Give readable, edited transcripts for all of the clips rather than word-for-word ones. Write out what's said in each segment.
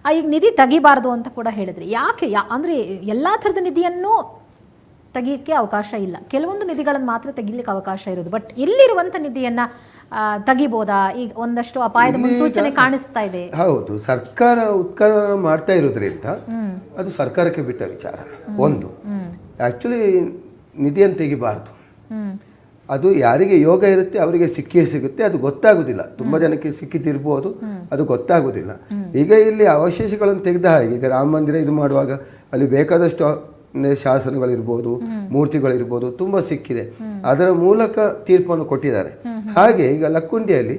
ಈಗ ನಿಧಿ ತೆಗಿಬಾರ್ದು ಅಂತ ಕೂಡ ಹೇಳಿದ್ರಿ. ಯಾಕೆ ಅಂದರೆ ಎಲ್ಲ ಥರದ ನಿಧಿಯನ್ನು ತೆಗಿಯೋಕ್ಕೆ ಅವಕಾಶ ಇಲ್ಲ, ಕೆಲವೊಂದು ನಿಧಿಗಳನ್ನು ಮಾತ್ರ ತೆಗಿಲಿಕ್ಕೆ ಅವಕಾಶ ಇರೋದು. ಬಟ್ ಇಲ್ಲಿರುವಂಥ ನಿಧಿಯನ್ನು ತೆಗಿಬೋದಾ? ಈಗ ಒಂದಷ್ಟು ಅಪಾಯದ ಮುನ್ಸೂಚನೆ ಕಾಣಿಸ್ತಾ ಇದೆ. ಹೌದು, ಸರ್ಕಾರ ಉತ್ಖನನ ಮಾಡ್ತಾ ಇರೋದ್ರಿಂದ ಅದು ಸರ್ಕಾರಕ್ಕೆ ಬಿಟ್ಟ ವಿಚಾರ. ಒಂದು ಆ್ಯಕ್ಚುಲಿ ನಿಧಿಯನ್ನು ತೆಗಿಬಾರ್ದು, ಅದು ಯಾರಿಗೆ ಯೋಗ ಇರುತ್ತೆ ಅವರಿಗೆ ಸಿಕ್ಕೇ ಸಿಗುತ್ತೆ. ಅದು ಗೊತ್ತಾಗೋದಿಲ್ಲ, ತುಂಬ ಜನಕ್ಕೆ ಸಿಕ್ಕಿತಿರ್ಬೋದು, ಅದು ಗೊತ್ತಾಗೋದಿಲ್ಲ. ಈಗ ಇಲ್ಲಿ ಅವಶೇಷಗಳನ್ನು ತೆಗೆದ ಹಾಗೆ ಈಗ ರಾಮ ಮಂದಿರ ಇದು ಮಾಡುವಾಗ ಅಲ್ಲಿ ಬೇಕಾದಷ್ಟು ಶಾಸನಗಳಿರ್ಬೋದು, ಮೂರ್ತಿಗಳಿರ್ಬೋದು, ತುಂಬ ಸಿಕ್ಕಿದೆ. ಅದರ ಮೂಲಕ ತೀರ್ಪನ್ನು ಕೊಟ್ಟಿದ್ದಾರೆ. ಹಾಗೆ ಈಗ ಲಕ್ಕುಂಡಿಯಲ್ಲಿ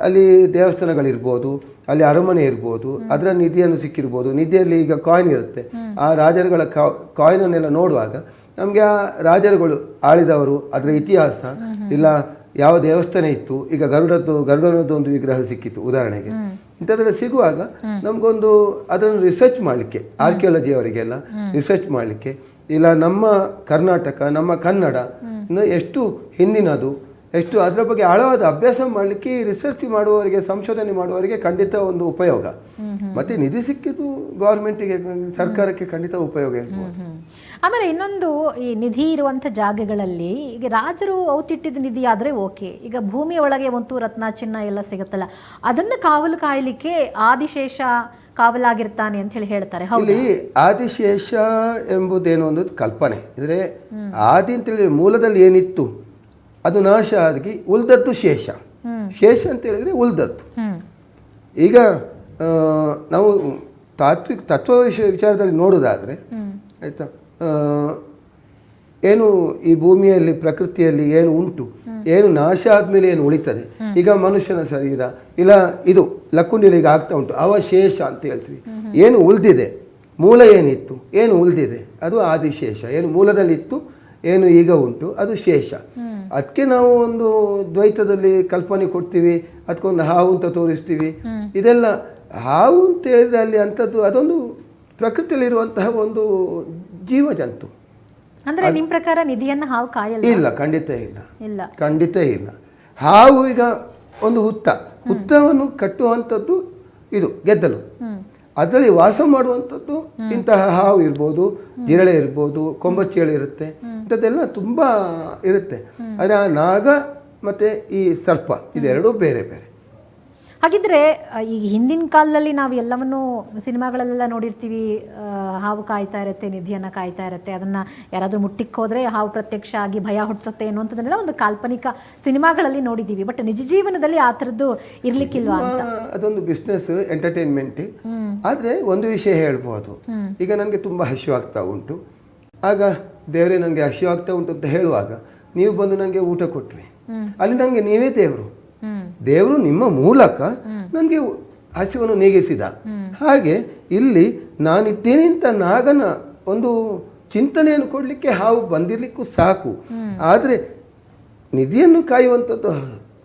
ಅಲ್ಲಿ ದೇವಸ್ಥಾನಗಳಿರ್ಬೋದು, ಅಲ್ಲಿ ಅರಮನೆ ಇರ್ಬೋದು, ಅದರ ನಿಧಿಯನ್ನು ಸಿಕ್ಕಿರ್ಬೋದು. ನಿಧಿಯಲ್ಲಿ ಈಗ ಕಾಯಿನ್ ಇರುತ್ತೆ, ಆ ರಾಜರುಗಳ ಕಾಯಿನನ್ನೆಲ್ಲ ನೋಡುವಾಗ ನಮಗೆ ಆ ರಾಜರುಗಳು ಆಳಿದವರು, ಅದರ ಇತಿಹಾಸ, ಇಲ್ಲ ಯಾವ ದೇವಸ್ಥಾನ ಇತ್ತು. ಈಗ ಗರುಡನದ್ದು ಒಂದು ವಿಗ್ರಹ ಸಿಕ್ಕಿತ್ತು ಉದಾಹರಣೆಗೆ. ಇಂಥದ್ದೆಲ್ಲ ಸಿಗುವಾಗ ನಮಗೊಂದು ಅದನ್ನು ರಿಸರ್ಚ್ ಮಾಡಲಿಕ್ಕೆ, ಆರ್ಕಿಯಾಲಜಿ ಅವರಿಗೆಲ್ಲ ರಿಸರ್ಚ್ ಮಾಡಲಿಕ್ಕೆ, ಇಲ್ಲ ನಮ್ಮ ಕರ್ನಾಟಕ, ನಮ್ಮ ಕನ್ನಡ ಎಷ್ಟು ಹಿಂದಿನದು, ಎಷ್ಟು ಅದರ ಬಗ್ಗೆ ಆಳವಾದ ಅಭ್ಯಾಸ ಮಾಡಲಿಕ್ಕೆ ರಿಸರ್ಚ್ ಮಾಡುವವರಿಗೆ, ಸಂಶೋಧನೆ ಮಾಡುವವರಿಗೆ ಖಂಡಿತ ಒಂದು ಉಪಯೋಗ. ಮತ್ತು ನಿಧಿ ಸಿಕ್ಕಿದ್ದು ಗೌರ್ಮೆಂಟಿಗೆ, ಸರ್ಕಾರಕ್ಕೆ ಖಂಡಿತ ಉಪಯೋಗ ಇರ್ಬೋದು. ಆಮೇಲೆ ಇನ್ನೊಂದು, ಈ ನಿಧಿ ಇರುವಂಥ ಜಾಗಗಳಲ್ಲಿ ಈಗ ರಾಜರು ಔತಿಟ್ಟಿದ್ದ ನಿಧಿ ಆದರೆ ಓಕೆ, ಈಗ ಭೂಮಿಯ ಒಳಗೆ ಒಂದು ರತ್ನ ಚಿನ್ನ ಎಲ್ಲ ಸಿಗುತ್ತಲ್ಲ, ಅದನ್ನು ಕಾವಲು ಕಾಯಲಿಕ್ಕೆ ಆದಿಶೇಷ ಕಾವಲಾಗಿರ್ತಾನೆ ಅಂತ ಹೇಳ್ತಾರೆ. ಇಲ್ಲಿ ಆದಿಶೇಷ ಎಂಬುದೇನೋ ಒಂದು ಕಲ್ಪನೆ. ಅಂದರೆ ಆದಿ ಅಂತೇಳಿ ಮೂಲದಲ್ಲಿ ಏನಿತ್ತು ಅದು ನಾಶ ಆಗಿ ಉಳ್ದದ್ದು ಶೇಷ. ಶೇಷ ಅಂತ ಹೇಳಿದರೆ ಉಳ್ದದ್ದು. ಈಗ ನಾವು ತತ್ವ ವಿಚಾರದಲ್ಲಿ ನೋಡೋದಾದರೆ ಆಯಿತಾ, ಏನು ಈ ಭೂಮಿಯಲ್ಲಿ ಪ್ರಕೃತಿಯಲ್ಲಿ ಏನು ಉಂಟು, ಏನು ನಾಶ ಆದಮೇಲೆ ಏನು ಉಳಿತದೆ, ಈಗ ಮನುಷ್ಯನ ಶರೀರ ಇಲ್ಲ ಇದು ಲಕ್ಕುಂಡಿಯಲ್ಲಿ ಈಗ ಆಗ್ತಾ ಉಂಟು, ಅವಶೇಷ ಅಂತ ಹೇಳ್ತೀವಿ. ಏನು ಉಳಿದಿದೆ, ಮೂಲ ಏನಿತ್ತು, ಏನು ಉಳಿದಿದೆ ಅದು ಆದಿಶೇಷ. ಏನು ಮೂಲದಲ್ಲಿತ್ತು, ಏನು ಈಗ ಉಂಟು ಅದು ಶೇಷ. ಅದಕ್ಕೆ ನಾವು ಒಂದು ದ್ವೈತದಲ್ಲಿ ಕಲ್ಪನೆ ಕೊಡ್ತೀವಿ, ಅದಕ್ಕೊಂದು ಹಾವು ಅಂತ ತೋರಿಸ್ತೀವಿ. ಇದೆಲ್ಲ ಹಾವು ಅಂತ ಹೇಳಿದರೆ ಅಲ್ಲಿ ಅಂಥದ್ದು ಅದೊಂದು ಪ್ರಕೃತಿಯಲ್ಲಿರುವಂತಹ ಒಂದು ಜೀವಜಂತು. ಅಂದರೆ ನಿಮ್ಮ ಪ್ರಕಾರ ನಿಧಿಯನ್ನು ಹಾವು ಕಾಯಲ್ಲ? ಇಲ್ಲ, ಖಂಡಿತ ಇಲ್ಲ, ಖಂಡಿತ ಇಲ್ಲ. ಹಾವು ಈಗ ಒಂದು ಹುತ್ತವನ್ನು ಕಟ್ಟುವಂಥದ್ದು ಇದು ಗೆದ್ದಲು, ಅದರಲ್ಲಿ ವಾಸ ಮಾಡುವಂಥದ್ದು ಇಂತಹ ಹಾವು ಇರ್ಬೋದು, ಜಿರಳೆ ಇರ್ಬೋದು, ಕೊಂಬಚ್ಚಿಗಳು ಇರುತ್ತೆ, ಇಂಥದ್ದೆಲ್ಲ ತುಂಬ ಇರುತ್ತೆ. ಆದರೆ ಆ ನಾಗ ಮತ್ತು ಈ ಸರ್ಪ ಇದೆರಡೂ ಬೇರೆ ಬೇರೆ. ಹಾಗಿದ್ರೆ ಈಗ ಹಿಂದಿನ ಕಾಲದಲ್ಲಿ ನಾವು ಎಲ್ಲವನ್ನೂ ಸಿನಿಮಾಗಳಲ್ಲೆಲ್ಲ ನೋಡಿರ್ತೀವಿ, ಹಾವು ಕಾಯ್ತಾ ಇರುತ್ತೆ, ನಿಧಿಯನ್ನು ಕಾಯ್ತಾ ಇರುತ್ತೆ, ಅದನ್ನು ಯಾರಾದರೂ ಮುಟ್ಟಿಕ್ಕೆ ಹೋದರೆ ಹಾವು ಪ್ರತ್ಯಕ್ಷ ಆಗಿ ಭಯ ಹುಟ್ಟಿಸುತ್ತೆ ಅನ್ನುವಂಥದ್ದನ್ನೆಲ್ಲ ಒಂದು ಕಾಲ್ಪನಿಕ ಸಿನಿಮಾಗಳಲ್ಲಿ ನೋಡಿದ್ದೀವಿ. ಬಟ್ ನಿಜ ಜೀವನದಲ್ಲಿ ಆ ಥರದ್ದು ಇರ್ಲಿಕ್ಕಿಲ್ವಾ ಅಂತ? ಅದೊಂದು ಬಿಸ್ನೆಸ್ ಎಂಟರ್ಟೈನ್ಮೆಂಟ್. ಆದರೆ ಒಂದು ವಿಷಯ ಹೇಳ್ಬೋದು, ಈಗ ನನಗೆ ತುಂಬ ಹಸಿವಾಗ್ತಾ ಉಂಟು, ಆಗ ದೇವರೇ ನನಗೆ ಹಸಿವಾಗ್ತಾ ಉಂಟು ಅಂತ ಹೇಳುವಾಗ ನೀವು ಬಂದು ನನಗೆ ಊಟ ಕೊಟ್ರಿ, ಅಲ್ಲಿ ನನಗೆ ನೀವೇ ದೇವರು ನಿಮ್ಮ ಮೂಲಕ ನನಗೆ ಹಸಿವನ್ನು ನೀಗಿಸಿದ. ಹಾಗೆ ಇಲ್ಲಿ ನಾನಿದ್ದೇನೆ ಅಂತ ನಾಗನ ಒಂದು ಚಿಂತನೆಯನ್ನು ಕೊಡಲಿಕ್ಕೆ ಹಾವು ಬಂದಿರಲಿಕ್ಕೂ ಸಾಕು. ಆದರೆ ನಿಧಿಯನ್ನು ಕಾಯುವಂಥದ್ದು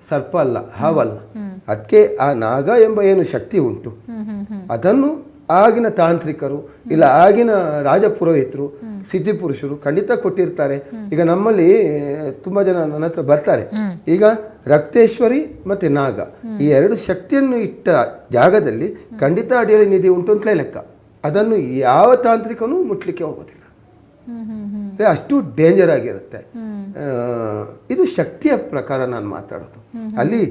ಸರ್ಪ ಅಲ್ಲ, ಹಾವಲ್ಲ. ಅದಕ್ಕೆ ಆ ನಾಗ ಎಂಬ ಏನು ಶಕ್ತಿ ಉಂಟು ಅದನ್ನು ಆಗಿನ ತಾಂತ್ರಿಕರು ಇಲ್ಲ ಆಗಿನ ರಾಜಪುರೋಹಿತರು, ಸಿದ್ಧಿಪುರುಷರು ಖಂಡಿತ ಕೊಟ್ಟಿರ್ತಾರೆ. ಈಗ ನಮ್ಮಲ್ಲಿ ತುಂಬ ಜನ ನನ್ನ ಹತ್ರ ಬರ್ತಾರೆ. ಈಗ ರಕ್ತೇಶ್ವರಿ ಮತ್ತು ನಾಗ ಈ ಎರಡು ಶಕ್ತಿಯನ್ನು ಇಟ್ಟ ಜಾಗದಲ್ಲಿ ಖಂಡಿತ ಅಡಿಯಲ್ಲಿ ನಿಧಿ ಉಂಟು ಅಂತಲೇ ಲೆಕ್ಕ. ಅದನ್ನು ಯಾವ ತಾಂತ್ರಿಕನೂ ಮುಟ್ಲಿಕ್ಕೆ ಹೋಗೋದಿಲ್ಲ, ಅಷ್ಟು ಡೇಂಜರ್ ಆಗಿರುತ್ತೆ. ಇದು ಶಕ್ತಿಯ ಪ್ರಕಾರ ನಾನು ಮಾತಾಡೋದು. ಅಲ್ಲಿ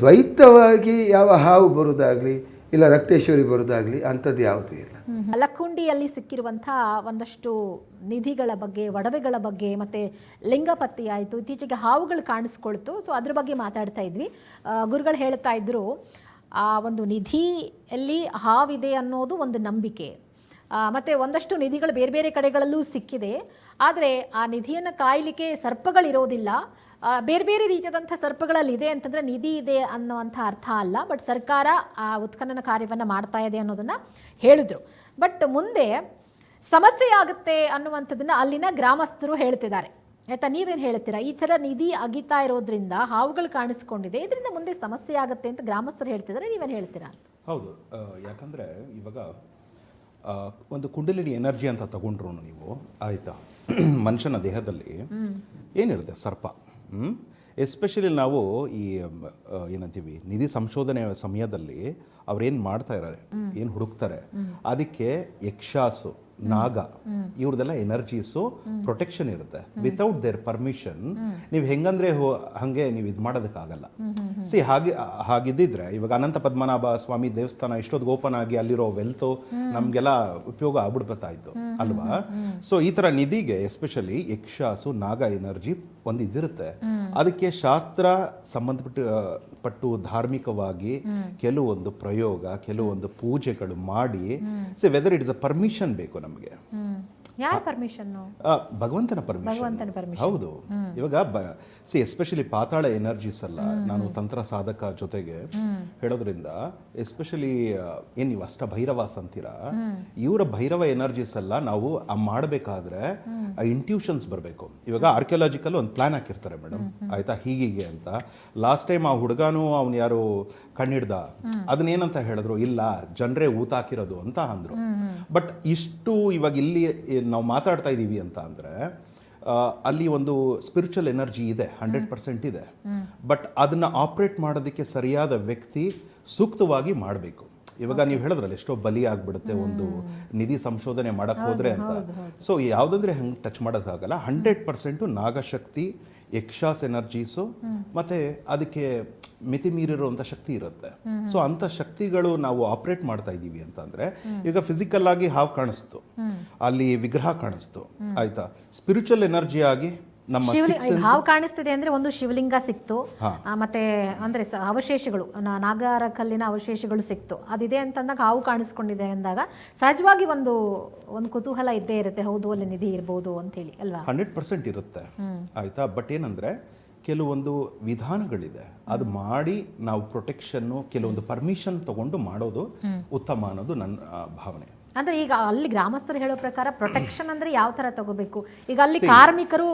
ದ್ವೈತವಾಗಿ ಯಾವ ಹಾವು ಬರೋದಾಗಲಿ ಇಲ್ಲ ರಕ್ತೇಶ್ವರಿ ಬರೋದಾಗಲಿ ಅಂಥದ್ದು ಯಾವುದೂ ಇಲ್ಲ. ಲಕ್ಕುಂಡಿಯಲ್ಲಿ ಸಿಕ್ಕಿರುವಂಥ ಒಂದಷ್ಟು ನಿಧಿಗಳ ಬಗ್ಗೆ, ಒಡವೆಗಳ ಬಗ್ಗೆ, ಮತ್ತು ಲಿಂಗ ಪತ್ತೆ ಆಯಿತು, ಇತ್ತೀಚೆಗೆ ಹಾವುಗಳು ಕಾಣಿಸ್ಕೊಳ್ತು. ಸೊ ಅದ್ರ ಬಗ್ಗೆ ಮಾತಾಡ್ತಾ ಇದ್ವಿ. ಗುರುಗಳು ಹೇಳ್ತಾ ಇದ್ದರು, ಆ ಒಂದು ನಿಧಿಯಲ್ಲಿ ಹಾವಿದೆ ಅನ್ನೋದು ಒಂದು ನಂಬಿಕೆ. ಮತ್ತು ಒಂದಷ್ಟು ನಿಧಿಗಳು ಬೇರೆ ಬೇರೆ ಕಡೆಗಳಲ್ಲೂ ಸಿಕ್ಕಿದೆ. ಆದರೆ ಆ ನಿಧಿಯನ್ನು ಕಾಯಲಿಕ್ಕೆ ಸರ್ಪಗಳಿರೋದಿಲ್ಲ. ಬೇರೆ ಬೇರೆ ರೀತಿಯಾದಂಥ ಸರ್ಪಗಳಲ್ಲಿ ಇದೆ ಅಂತಂದರೆ ನಿಧಿ ಇದೆ ಅನ್ನೋವಂಥ ಅರ್ಥ ಅಲ್ಲ. ಬಟ್ ಸರ್ಕಾರ ಆ ಉತ್ಖನನ ಕಾರ್ಯವನ್ನು ಮಾಡ್ತಾ ಇದೆ ಅನ್ನೋದನ್ನು ಹೇಳಿದ್ರು. ಬಟ್ ಮುಂದೆ ಸಮಸ್ಯೆ ಆಗುತ್ತೆ ಅನ್ನುವಂಥದ್ದನ್ನು ಅಲ್ಲಿನ ಗ್ರಾಮಸ್ಥರು ಹೇಳ್ತಿದ್ದಾರೆ. ಆಯಿತಾ, ನೀವೇನು ಹೇಳ್ತೀರಾ? ಈ ಥರ ನಿಧಿ ಅಗಿತಾ ಇರೋದ್ರಿಂದ ಹಾವುಗಳು ಕಾಣಿಸ್ಕೊಂಡಿದೆ, ಇದರಿಂದ ಮುಂದೆ ಸಮಸ್ಯೆ ಆಗುತ್ತೆ ಅಂತ ಗ್ರಾಮಸ್ಥರು ಹೇಳ್ತಿದ್ದಾರೆ, ನೀವೇನು ಹೇಳ್ತೀರಾ? ಹೌದು, ಯಾಕಂದರೆ ಇವಾಗ ಒಂದು ಕುಂಡಲಿನಿ ಎನರ್ಜಿ ಅಂತ ತಗೊಂಡ್ರು ನೀವು, ಆಯಿತಾ, ಮನುಷ್ಯನ ದೇಹದಲ್ಲಿ ಏನಿರುತ್ತೆ ಸರ್ಪ, ಎಸ್ಪೆಷಲಿ ನಾವು ಈ ಏನಂತೀವಿ ನಿಧಿ ಸಂಶೋಧನೆ ಸಮಯದಲ್ಲಿ ಅವ್ರೇನು ಮಾಡ್ತಾ ಇದ್ದಾರೆ, ಏನು ಹುಡುಕ್ತಾರೆ, ಅದಕ್ಕೆ ಯಕ್ಷಾಸು, ನಾಗ ಇವ್ರದೆಲ್ಲ ಎನರ್ಜೀಸು ಪ್ರೊಟೆಕ್ಷನ್ ಇರುತ್ತೆ. ವಿತೌಟ್ ದೇರ್ ಪರ್ಮಿಷನ್ ನೀವು ಹೆಂಗಂದ್ರೆ ಹಂಗೆ ನೀವು ಇದು ಮಾಡೋದಕ್ಕಾಗಲ್ಲ. ಹಾಗಿದ್ದಿದ್ರೆ ಇವಾಗ ಅನಂತ ಪದ್ಮನಾಭ ಸ್ವಾಮಿ ದೇವಸ್ಥಾನ ಇಷ್ಟೊತ್ತಿಗೆ ಓಪನ್ ಆಗಿ ಅಲ್ಲಿರೋ ವೆಲ್ತು ನಮಗೆಲ್ಲ ಉಪಯೋಗ ಆಗ್ಬಿಡ್ತಾ ಇತ್ತು ಅಲ್ವಾ. ಸೊ ಈ ಥರ ನಿಧಿಗೆ ಎಸ್ಪೆಷಲಿ ಯಕ್ಷಾಸು, ನಾಗ ಎನರ್ಜಿ ಒಂದು ಇದಿರುತ್ತೆ. ಅದಕ್ಕೆ ಶಾಸ್ತ್ರ ಸಂಬಂಧಪಟ್ಟು ಧಾರ್ಮಿಕವಾಗಿ ಕೆಲವೊಂದು ಪ್ರಯೋಗ, ಕೆಲವೊಂದು ಪೂಜೆಗಳು ಮಾಡಿ whether it is a permission ಬೇಕು ನಮಗೆ. ಯಾರ ಪರ್ಮಿಷನ್? ಭಗವಂತನ ಪರ್ಮಿಷನ್. ಹೌದು. ಇವಾಗ ಎಸ್ಪೆಷಲಿ ಪಾತಾಳ ಎನರ್ಜೀಸ್ ಅಲ್ಲ, ನಾನು ತಂತ್ರ ಸಾಧಕ ಜೊತೆಗೆ ಹೇಳೋದ್ರಿಂದ ಎಸ್ಪೆಷಲಿ ಏನ್ ನೀವು ಅಷ್ಟ ಭೈರವಾಸ್ ಅಂತೀರಾ, ಇವರ ಭೈರವ ಎನರ್ಜೀಸ್ ಎಲ್ಲ ನಾವು ಮಾಡಬೇಕಾದ್ರೆ ಇಂಟ್ಯೂಷನ್ಸ್ ಬರಬೇಕು. ಇವಾಗ ಆರ್ಕಿಯಾಲಜಿಕಲ್ ಒಂದು ಪ್ಲಾನ್ ಹಾಕಿರ್ತಾರೆ ಮೇಡಮ್, ಆಯ್ತಾ, ಹೀಗೀಗೆ ಅಂತ. ಲಾಸ್ಟ್ ಟೈಮ್ ಆ ಹುಡುಗಾನು ಅವ್ನು ಯಾರು ಕಣ್ಣಿಡ್ದ, ಅದನ್ನೇನಂತ ಹೇಳಿದ್ರು, ಇಲ್ಲ ಜನರೇ ಊತ ಹಾಕಿರೋದು ಅಂತ ಅಂದ್ರು. ಬಟ್ ಇಷ್ಟು ಇವಾಗ ಇಲ್ಲಿ ನಾವು ಮಾತಾಡ್ತಾ ಇದ್ದೀವಿ ಅಂತ ಅಂದರೆ ಅಲ್ಲಿ ಒಂದು ಸ್ಪಿರಿಚುವಲ್ ಎನರ್ಜಿ ಇದೆ, 100% ಇದೆ. ಬಟ್ ಅದನ್ನ ಆಪ್ರೇಟ್ ಮಾಡೋದಕ್ಕೆ ಸರಿಯಾದ ವ್ಯಕ್ತಿ ಸೂಕ್ತವಾಗಿ ಮಾಡಬೇಕು. ಇವಾಗ ನೀವು ಹೇಳಿದ್ರಲ್ಲ ಎಷ್ಟೋ ಬಲಿ ಆಗ್ಬಿಡುತ್ತೆ ಒಂದು ನಿಧಿ ಸಂಶೋಧನೆ ಮಾಡಕ್ ಹೋದ್ರೆ ಅಂತ. ಸೊ ಯಾವುದಂದ್ರೆ ಹಂಗೆ ಟಚ್ ಮಾಡೋಕ್ಕಾಗಲ್ಲ. 100% ನಾಗಶಕ್ತಿ, ಯಕ್ಷಾಸ್ ಎನರ್ಜೀಸು ಮತ್ತೆ ಅದಕ್ಕೆ ಮಿತಿ ಮೀರಿರುವಂಥ ಶಕ್ತಿ ಇರುತ್ತೆ. ಸೊ ಅಂಥ ಶಕ್ತಿಗಳು ನಾವು ಆಪರೇಟ್ ಮಾಡ್ತಾ ಇದ್ದೀವಿ ಅಂತಂದ್ರೆ, ಈಗ ಫಿಸಿಕಲ್ ಆಗಿ ಹಾವು ಕಾಣಿಸ್ತು, ಅಲ್ಲಿ ವಿಗ್ರಹ ಕಾಣಿಸ್ತು, ಆಯ್ತಾ, ಸ್ಪಿರಿಚುವಲ್ ಎನರ್ಜಿ ಆಗಿ ನಮ್ಮ ಹಾವು ಕಾಣಿಸ್ತಿದೆ ಅಂದ್ರೆ ಒಂದು ಶಿವಲಿಂಗ ಸಿಕ್ತು, ಮತ್ತೆ ಅಂದ್ರೆ ಅವಶೇಷಗಳು, ನಾಗರ ಕಲ್ಲಿನ ಅವಶೇಷಗಳು ಸಿಕ್ತು, ಅದಿದೆ ಅಂತಂದಾಗ ಹಾವು ಕಾಣಿಸ್ಕೊಂಡಿದೆ ಅಂದಾಗ ಸಹಜವಾಗಿ ಒಂದು ಕುತೂಹಲ ಇದ್ದೇ ಇರುತ್ತೆ, ಹೌದು ಅಲ್ಲಿ ನಿಧಿ ಇರ್ಬೋದು ಅಂತ ಹೇಳಿ ಅಲ್ವಾ. 100% ಇರುತ್ತೆ, ಆಯ್ತಾ. ಬಟ್ ಏನಂದ್ರೆ ಕೆಲವೊಂದು ವಿಧಾನಗಳಿದೆ, ಅದು ಮಾಡಿ ನಾವು ಪ್ರೊಟೆಕ್ಷನ್ನು, ಕೆಲವೊಂದು ಪರ್ಮಿಷನ್ ತಗೊಂಡು ಮಾಡೋದು ಉತ್ತಮ ಅನ್ನೋದು ನನ್ನ ಭಾವನೆ. ಅಂದ್ರೆ ಈಗ ಅಲ್ಲಿ ಗ್ರಾಮಸ್ಥರು ಹೇಳೋ ಪ್ರಕಾರ ಪ್ರೊಟೆಕ್ಷನ್ ಅಂದ್ರೆ ಯಾವ ತರ ತಗೋಬೇಕು? ಈಗ ಅಲ್ಲಿ ಕಾರ್ಮಿಕರು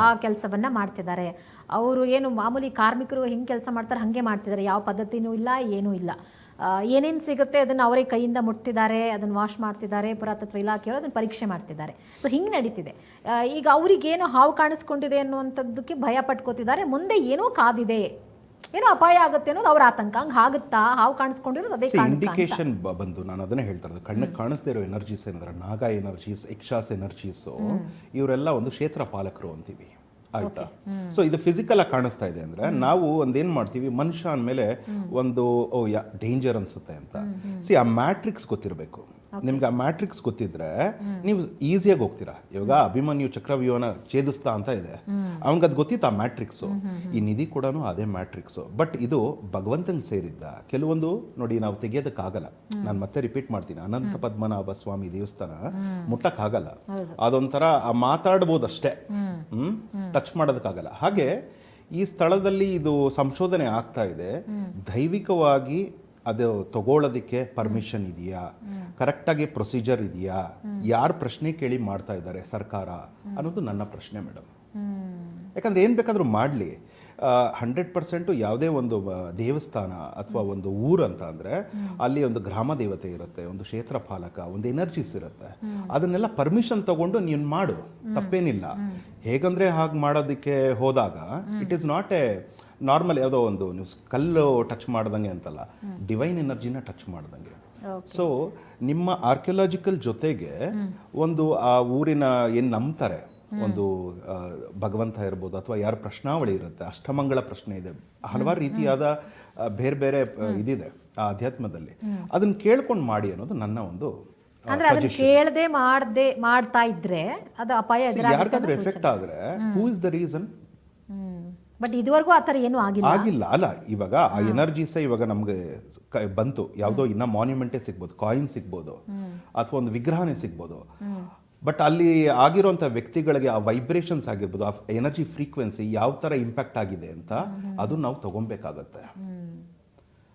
ಆ ಕೆಲಸವನ್ನ ಮಾಡ್ತಿದ್ದಾರೆ, ಅವರು ಏನು ಮಾಮೂಲಿ ಕಾರ್ಮಿಕರು ಹಿಂಗೆ ಕೆಲಸ ಮಾಡ್ತಾರೆ ಹಂಗೆ ಮಾಡ್ತಿದ್ದಾರೆ, ಯಾವ ಪದ್ಧತಿನೂ ಇಲ್ಲ, ಏನೂ ಇಲ್ಲ. ಏನೇನು ಸಿಗುತ್ತೆ ಅದನ್ನು ಅವರೇ ಕೈಯಿಂದ ಮುಟ್ತಿದ್ದಾರೆ, ಅದನ್ನು ವಾಶ್ ಮಾಡ್ತಿದ್ದಾರೆ, ಪುರಾತತ್ವ ಇಲಾಖೆಯವರು ಅದನ್ನು ಪರೀಕ್ಷೆ ಮಾಡ್ತಿದ್ದಾರೆ. ಸೊ ಹಿಂಗೆ ನಡೀತಿದೆ. ಈಗ ಅವರಿಗೇನು ಹಾವು ಕಾಣಿಸ್ಕೊಂಡಿದೆ ಅನ್ನುವಂಥದ್ದಕ್ಕೆ ಭಯ ಪಟ್ಕೋತಿದ್ದಾರೆ, ಮುಂದೆ ಏನೋ ಕಾದಿದೆ, ಏನೋ ಅಪಾಯ ಆಗುತ್ತೆ ಅನ್ನೋದು ಅವ್ರ ಆತಂಕ. ಹಂಗೆ ಆಗುತ್ತಾ? ಹಾವು ಕಾಣಿಸ್ಕೊಂಡಿರೋದು ಅದೇ ಇಂಡಿಕೇಶನ್ ಬಂದು ನಾನು ಅದನ್ನೇ ಹೇಳ್ತಾ ಇರೋದು. ಕಣ್ಣಿಗೆ ಕಾಣಿಸ್ದೇ ಇರೋ ಎನರ್ಜೀಸ್ ಏನಂದ್ರೆ ನಾಗ ಎನರ್ಜೀಸ್, ಯಕ್ಷಾಸ್ ಎನರ್ಜೀಸು, ಇವರೆಲ್ಲ ಒಂದು ಕ್ಷೇತ್ರ ಪಾಲಕರು ಅಂತೀವಿ, ಆಯ್ತಾ. ಸೊ ಇದು ಫಿಸಿಕಲ್ ಆಗಿ ಕಾಣಿಸ್ತಾ ಇದೆ ಅಂದ್ರೆ ನಾವು ಒಂದೇನ್ ಮಾಡ್ತೀವಿ, ಮನುಷ್ಯ ಅಂದಮೇಲೆ ಒಂದು ಡೇಂಜರ್ ಅನ್ಸುತ್ತೆ ಅಂತ. ಆ ಮ್ಯಾಟ್ರಿಕ್ಸ್ ಗೊತ್ತಿರಬೇಕು ನಿಮ್ಗೆ. ಆ ಮ್ಯಾಟ್ರಿಕ್ಸ್ ಗೊತ್ತಿದ್ರೆ ನೀವು ಈಸಿಯಾಗಿ ಹೋಗ್ತೀರಾ. ಇವಾಗ ಅಭಿಮನ್ಯು ಚಕ್ರವ್ಯೂಹನ ಛೇದಿಸ್ತಾ ಅಂತ ಇದೆ, ಅವನಿಗದು ಗೊತ್ತಿತ್ತು ಆ ಮ್ಯಾಟ್ರಿಕ್ಸು. ಈ ನಿಧಿ ಕೂಡ ಅದೇ ಮ್ಯಾಟ್ರಿಕ್ಸು. ಬಟ್ ಇದು ಭಗವಂತನಿಗೆ ಸೇರಿದ್ದ ಕೆಲವೊಂದು ನೋಡಿ ನಾವು ತೆಗೆಯೋದಕ್ಕಾಗಲ್ಲ. ನಾನು ಮತ್ತೆ ರಿಪೀಟ್ ಮಾಡ್ತೀನಿ, ಅನಂತ ಪದ್ಮನಾಭ ಸ್ವಾಮಿ ದೇವಸ್ಥಾನ ಮುಟ್ಟಕ್ಕಾಗಲ್ಲ, ಅದೊಂಥರ ಮಾತಾಡ್ಬೋದಷ್ಟೇ, ಟಚ್ ಮಾಡೋದಕ್ಕಾಗಲ್ಲ. ಹಾಗೆ ಈ ಸ್ಥಳದಲ್ಲಿ ಇದು ಸಂಶೋಧನೆ ಆಗ್ತಾ ಇದೆ, ದೈವಿಕವಾಗಿ ಅದು ತಗೊಳ್ಳೋದಕ್ಕೆ ಪರ್ಮಿಷನ್ ಇದೆಯಾ, ಕರೆಕ್ಟಾಗಿ ಪ್ರೊಸೀಜರ್ ಇದೆಯಾ, ಯಾರು ಪ್ರಶ್ನೆ ಕೇಳಿ ಮಾಡ್ತಾ ಇದ್ದಾರೆ ಸರ್ಕಾರ ಅನ್ನೋದು ನನ್ನ ಪ್ರಶ್ನೆ ಮೇಡಮ್. ಯಾಕಂದ್ರೆ ಏನು ಬೇಕಾದರೂ ಮಾಡಲಿ, 100% ಯಾವುದೇ ಒಂದು ದೇವಸ್ಥಾನ ಅಥವಾ ಒಂದು ಊರು ಅಂತ ಅಂದರೆ ಅಲ್ಲಿ ಒಂದು ಗ್ರಾಮ ದೇವತೆ ಇರುತ್ತೆ, ಒಂದು ಕ್ಷೇತ್ರ ಪಾಲಕ, ಒಂದು ಎನರ್ಜೀಸ್ ಇರುತ್ತೆ. ಅದನ್ನೆಲ್ಲ ಪರ್ಮಿಷನ್ ತಗೊಂಡು ನೀನು ಮಾಡು, ತಪ್ಪೇನಿಲ್ಲ. ಹೇಗಂದ್ರೆ ಹಾಗೆ ಮಾಡೋದಕ್ಕೆ ಹೋದಾಗ it is not A normal ಯಾವುದೋ ಒಂದು ನೀವು ಕಲ್ಲು ಟಚ್ ಮಾಡ್ದಂಗೆ ಅಂತಲ್ಲ, ಡಿವೈನ್ ಎನರ್ಜಿನ ಟಚ್ ಮಾಡ್ದಂಗೆ. ಸೊ ನಿಮ್ಮ ಆರ್ಕಿಯಾಲಜಿಕಲ್ ಜೊತೆಗೆ ಒಂದು ಆ ಊರಿನ ಏನು ನಂಬ್ತಾರೆ, ಒಂದು ಭಗವಂತ ಇರ್ಬೋದು ಅಥವಾ ಯಾರ ಪ್ರಶ್ನಾವಳಿ ಇರುತ್ತೆ, ಅಷ್ಟಮಂಗಳ ಪ್ರಶ್ನೆ ಇದೆ, ಹಲವಾರು ರೀತಿಯಾದ ಬೇರೆ ಬೇರೆ ಇದಿದೆ ಆ ಅಧ್ಯಾತ್ಮದಲ್ಲಿ, ಅದನ್ನ ಕೇಳ್ಕೊಂಡು ಮಾಡಿ ಅನ್ನೋದು ನನ್ನ ಒಂದು ಅಂದ್ರೆ ಅದನ್ನ ಕೇಳದೆ ಮಾಡ್ತಾ ಇದ್ರೆ ಅದು ಅಪಾಯ ಯಾರಿಗಾದ್ರೂ ಎಫೆಕ್ಟ್ ಆದ್ರೆ who is the reason. But ಇದುವರೆಗೂ ಆ ಥರ ಏನೂ ಆಗಿಲ್ಲ ಅಲ್ಲ. ಇವಾಗ ಆ ಎನರ್ಜೀಸೇ ಇವಾಗ ನಮ್ಗೆ ಬಂತು, ಯಾವುದೋ ಇನ್ನ ಮಾನ್ಯುಮೆಂಟೇ ಸಿಗ್ಬೋದು, ಕಾಯಿನ್ ಸಿಗ್ಬೋದು, ಅಥವಾ ಒಂದು ವಿಗ್ರಹನೇ ಸಿಗ್ಬೋದು. ಬಟ್ ಅಲ್ಲಿ ಆಗಿರೋಂಥ ವ್ಯಕ್ತಿಗಳಿಗೆ ಆ ವೈಬ್ರೇಷನ್ಸ್ ಆಗಿರ್ಬೋದು, ಆ ಎನರ್ಜಿ ಫ್ರೀಕ್ವೆನ್ಸಿ ಯಾವ ಥರ ಇಂಪ್ಯಾಕ್ಟ್ ಆಗಿದೆ ಅಂತ ಅದು ನಾವು ತಗೊಬೇಕಾಗತ್ತೆ.